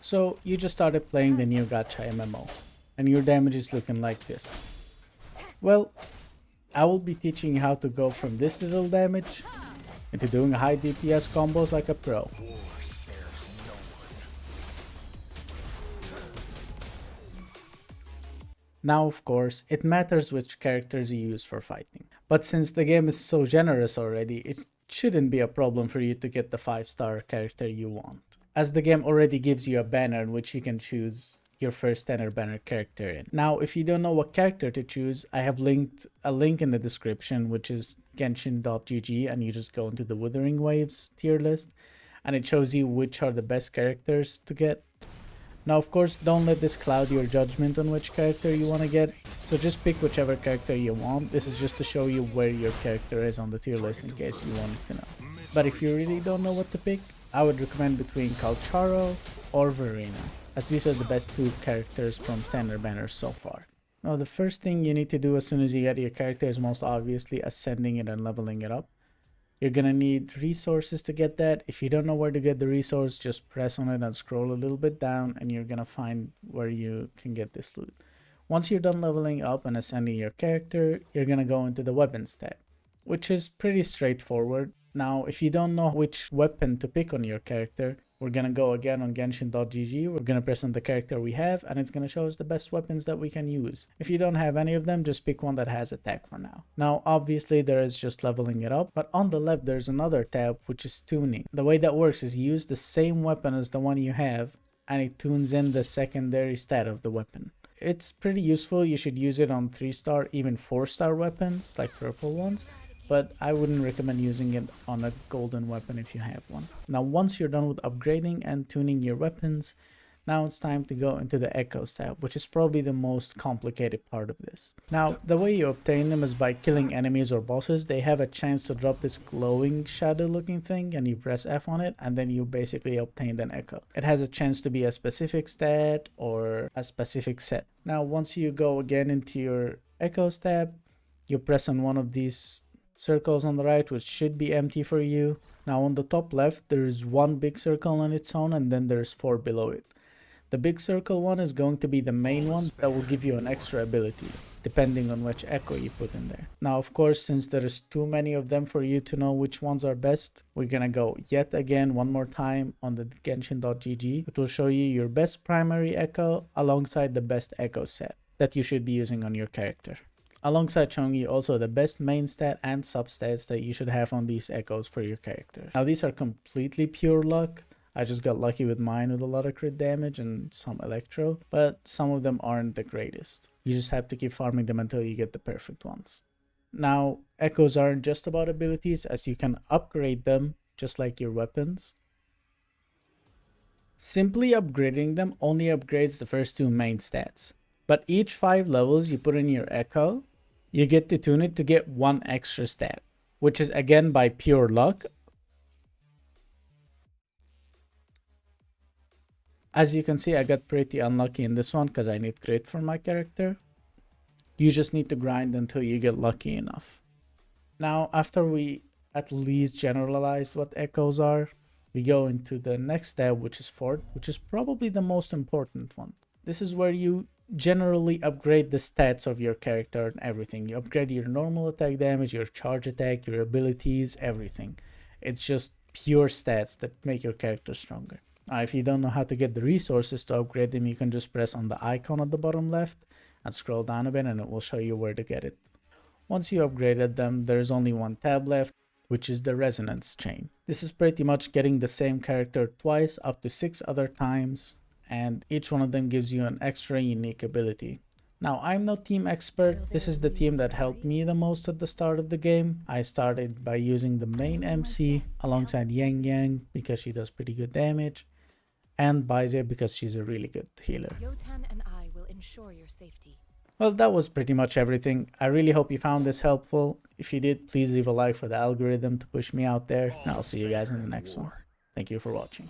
So you just started playing the new gacha MMO and your damage is looking like this. Well, I will be teaching you how to go from this little damage into doing high DPS combos like a pro. Now, of course, it matters which characters you use for fighting. But since the game is so generous already, it shouldn't be a problem for you to get the 5-star character you want, as the game already gives you a banner in which you can choose your first standard banner character in. Now, if you don't know what character to choose, I have linked a link in the description, which is genshin.gg, and you just go into the Wuthering Waves tier list, and it shows you which are the best characters to get. Now, of course, don't let this cloud your judgment on which character you want to get, so just pick whichever character you want. This is just to show you where your character is on the tier list in case you wanted to know. But if you really don't know what to pick, I would recommend between Calcharo or Verena, as these are the best two characters from standard banners so far. Now, the first thing you need to do as soon as you get your character is most obviously ascending it and leveling it up. You're gonna need resources to get that. If you don't know where to get the resource, just press on it and scroll a little bit down and you're gonna find where you can get this loot. Once you're done leveling up and ascending your character, you're gonna go into the weapons tab, which is pretty straightforward. Now, if you don't know which weapon to pick on your character, we're gonna go again on genshin.gg, we're gonna press on the character we have, and it's gonna show us the best weapons that we can use. If you don't have any of them, just pick one that has attack for now. Now, obviously there is just leveling it up, but on the left there's another tab which is tuning. The way that works is you use the same weapon as the one you have, and it tunes in the secondary stat of the weapon. It's pretty useful. You should use it on 3-star, even 4-star weapons, like purple ones. But I wouldn't recommend using it on a golden weapon if you have one. Now, once you're done with upgrading and tuning your weapons, now it's time to go into the Echoes tab, which is probably the most complicated part of this. Now, the way you obtain them is by killing enemies or bosses. They have a chance to drop this glowing shadow looking thing, and you press F on it, and then you basically obtained an Echo. It has a chance to be a specific stat or a specific set. Now, once you go again into your Echoes tab, you press on one of these circles on the right, which should be empty for you. Now on the top left there is one big circle on its own, and then there's 4 below it. The big circle one is going to be the main one that will give you an extra ability depending on which echo you put in there. Now, of course, since there is too many of them for you to know which ones are best, we're gonna go yet again one more time on the genshin.gg. It will show you your best primary echo alongside the best echo set that you should be using on your character, alongside showing you also the best main stat and substats that you should have on these echoes for your character. Now, these are completely pure luck. I just got lucky with mine with a lot of crit damage and some electro, but some of them aren't the greatest. You just have to keep farming them until you get the perfect ones. Now, echoes aren't just about abilities, as you can upgrade them just like your weapons. Simply upgrading them only upgrades the first 2 main stats. But each 5 levels you put in your echo, you get to tune it to get 1 extra stat, which is again by pure luck. As you can see, I got pretty unlucky in this one because I need crit for my character. You just need to grind until you get lucky enough. Now, after we at least generalized what echoes are, we go into the next tab, which is Fort, which is probably the most important one. This is where you generally upgrade the stats of your character and everything. You upgrade your normal attack damage, your charge attack, your abilities, everything. It's just pure stats that make your character stronger. If you don't know how to get the resources to upgrade them, you can just press on the icon at the bottom left and scroll down a bit, and it will show you where to get it. Once you upgraded them, there's only one tab left, which is the resonance chain. This is pretty much getting the same character twice up to 6 other times, and each one of them gives you an extra unique ability. Now, I'm no team expert. This is the team that helped me the most at the start of the game. I started by using the main MC alongside Yang Yang because she does pretty good damage, and Baije because she's a really good healer. Yotan and I will ensure your safety. Well, that was pretty much everything. I really hope you found this helpful. If you did, please leave a like for the algorithm to push me out there, and I'll see you guys in the next one. Thank you for watching.